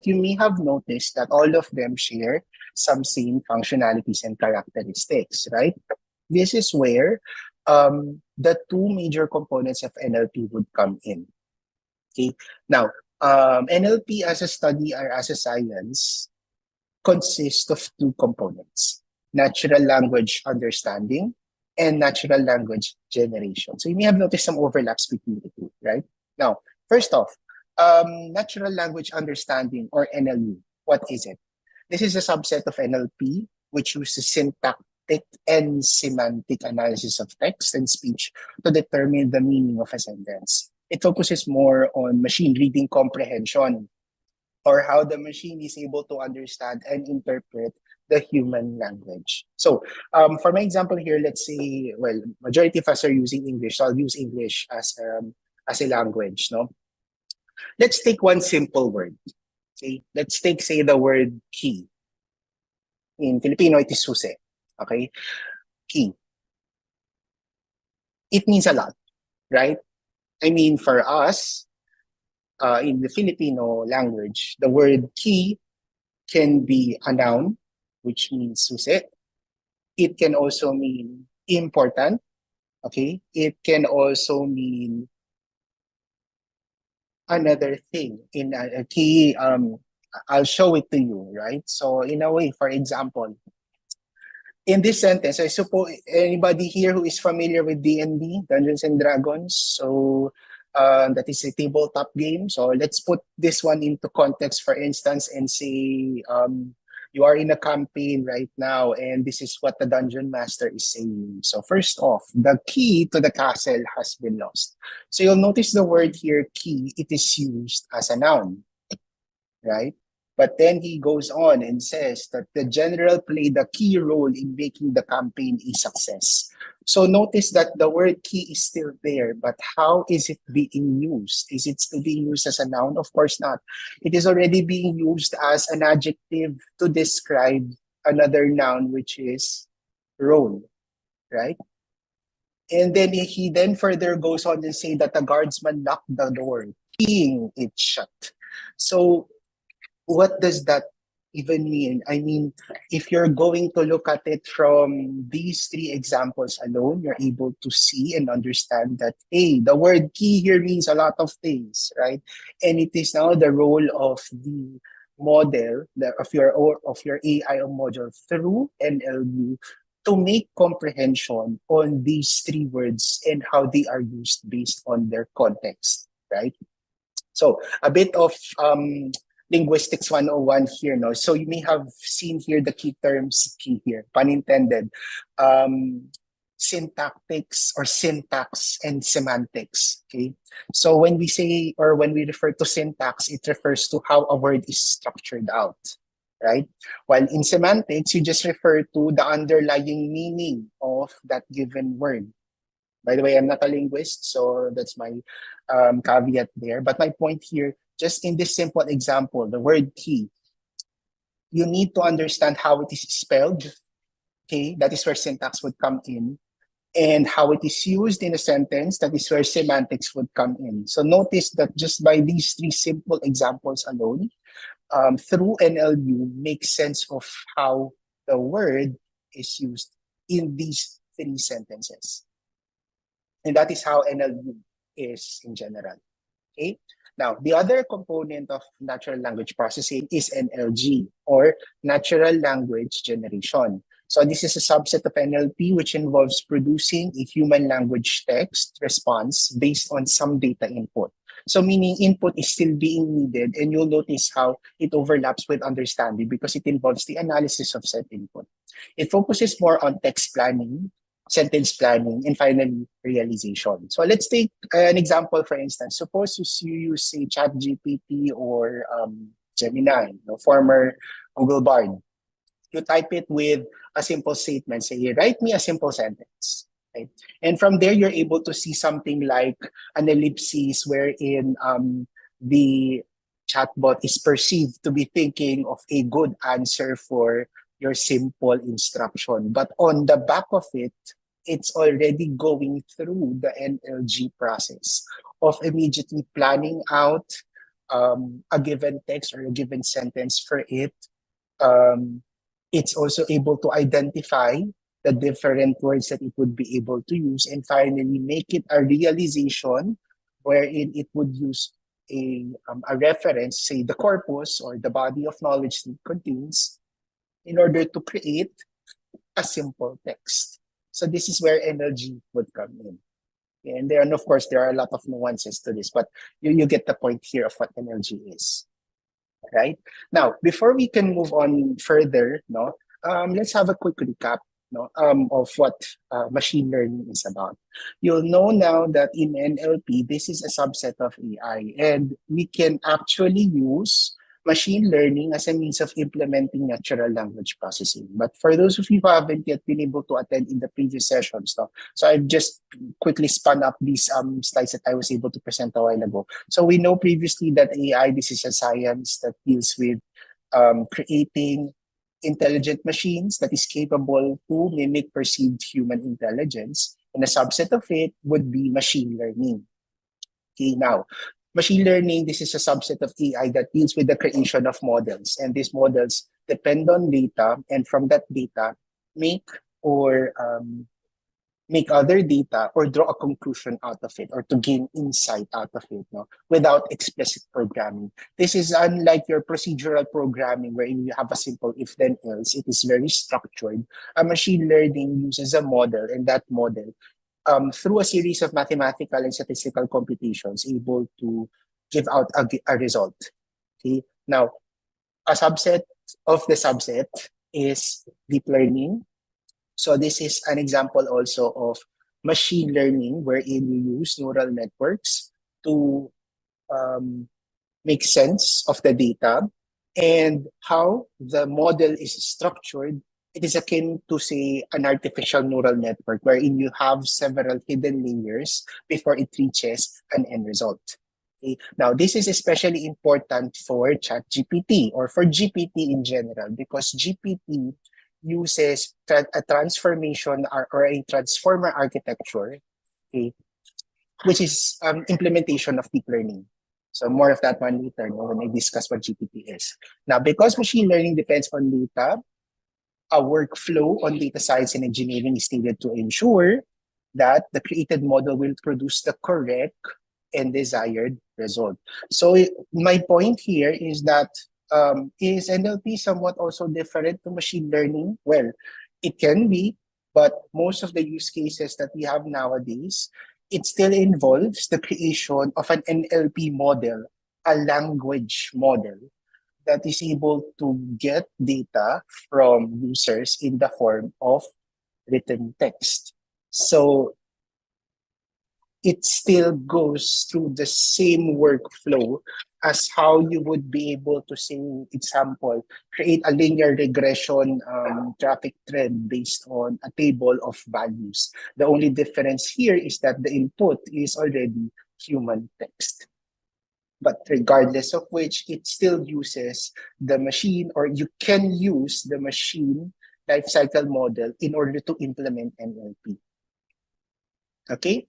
you may have noticed that all of them share some same functionalities and characteristics, right? This is where the two major components of NLP would come in. Okay, now NLP as a study or as a science consists of two components: natural language understanding and natural language generation. So you may have noticed some overlaps between the two, right? Now, first off, natural language understanding, or NLU, what is it? This is a subset of NLP which uses syntactic and semantic analysis of text and speech to determine the meaning of a sentence. It focuses more on machine reading comprehension, or how the machine is able to understand and interpret the human language. So for my example here, let's say, well, majority of us are using English, so I'll use English as a language, no? Let's take one simple word. Okay, let's take, say, the word key. In Filipino, it is susi. Okay, key. It means a lot, right? I mean, for us, in the Filipino language, the word key can be a noun, which means susi. It can also mean important. Okay, it can also mean another thing. In a key, I'll show it to you, right? So in a way, for example, in this sentence, I suppose anybody here who is familiar with D&D, Dungeons and Dragons, so that is a tabletop game. So let's put this one into context, for instance, and say you are in a campaign right now, and this is what the dungeon master is saying. So first off, the key to the castle has been lost. So you'll notice the word here, key, it is used as a noun, right? But then he goes on and says that the general played a key role in making the campaign a success. So notice that the word key is still there, but how is it being used? Is it still being used as a noun? Of course not. It is already being used as an adjective to describe another noun, which is role, right? And then he then further goes on to say that the guardsman locked the door, keying it shut. So what does that even mean? I mean, if you're going to look at it from these three examples alone, you're able to see and understand that, hey, the word key here means a lot of things, right? And it is now the role of the model, of your AI module through NLU to make comprehension on these three words and how they are used based on their context, right? So a bit of linguistics 101 here, no? So you may have seen here the key terms, key here, pun intended, syntactics or syntax and semantics, okay? So when we say, or when we refer to syntax, it refers to how a word is structured out, right? While in semantics, you just refer to the underlying meaning of that given word. By the way, I'm not a linguist, so that's my caveat there. But my point here, just in this simple example, the word key, you need to understand how it is spelled. Okay, that is where syntax would come in. And how it is used in a sentence, that is where semantics would come in. So notice that just by these three simple examples alone, through NLU, makes sense of how the word is used in these three sentences. And that is how NLU is in general. Okay. Now, the other component of natural language processing is NLG, or natural language generation. So this is a subset of NLP which involves producing a human language text response based on some data input. So meaning input is still being needed, and you'll notice how it overlaps with understanding because it involves the analysis of said input. It focuses more on text planning, sentence planning, and finally realization. So let's take an example. For instance, suppose you use say ChatGPT or Gemini, former Google Bard. You type it with a simple statement, say, write me a simple sentence. Right? And from there, you're able to see something like an ellipsis wherein the chatbot is perceived to be thinking of a good answer for your simple instruction. But on the back of it, it's already going through the NLG process of immediately planning out a given text or a given sentence for it. Um, it's also able to identify the different words that it would be able to use, and finally make it a realization wherein it would use a reference, say the corpus or the body of knowledge that it contains, in order to create a simple text. So this is where NLG would come in. And then, of course, there are a lot of nuances to this, but you get the point here of what NLG is. Right? Now, before we can move on further, no, let's have a quick recap, no, of what machine learning is about. You'll know now that in NLP, this is a subset of AI, and we can actually use machine learning as a means of implementing natural language processing. But for those of you who haven't yet been able to attend in the previous sessions, no, so I've just quickly spun up these slides that I was able to present a while ago. So we know previously that AI, this is a science that deals with creating intelligent machines that is capable to mimic perceived human intelligence. And a subset of it would be machine learning. Okay, now, machine learning, this is a subset of AI that deals with the creation of models. And these models depend on data, and from that data, make or make other data or draw a conclusion out of it or to gain insight out of it, no, without explicit programming. This is unlike your procedural programming wherein you have a simple if then else. It is very structured. A machine learning uses a model, and that model, through a series of mathematical and statistical computations, able to give out a result. Okay, now a subset of the subset is deep learning. So this is an example also of machine learning wherein you use neural networks to make sense of the data, and how the model is structured. It is akin to, say, an artificial neural network wherein you have several hidden layers before it reaches an end result. Okay? Now, this is especially important for ChatGPT or for GPT in general, because GPT uses a transformation or a transformer architecture, okay, which is implementation of deep learning. So more of that one later, no, when I discuss what GPT is. Now, because machine learning depends on data, a workflow on data science and engineering is needed to ensure that the created model will produce the correct and desired result. So my point here is that is NLP somewhat also different to machine learning? Well, it can be, but most of the use cases that we have nowadays, it still involves the creation of an NLP model, a language model that is able to get data from users in the form of written text. So it still goes through the same workflow as how you would be able to, say, example, create a linear regression traffic trend based on a table of values. The only difference here is that the input is already human text. But regardless of which, it still uses the machine, or you can use the machine lifecycle model in order to implement NLP. Okay,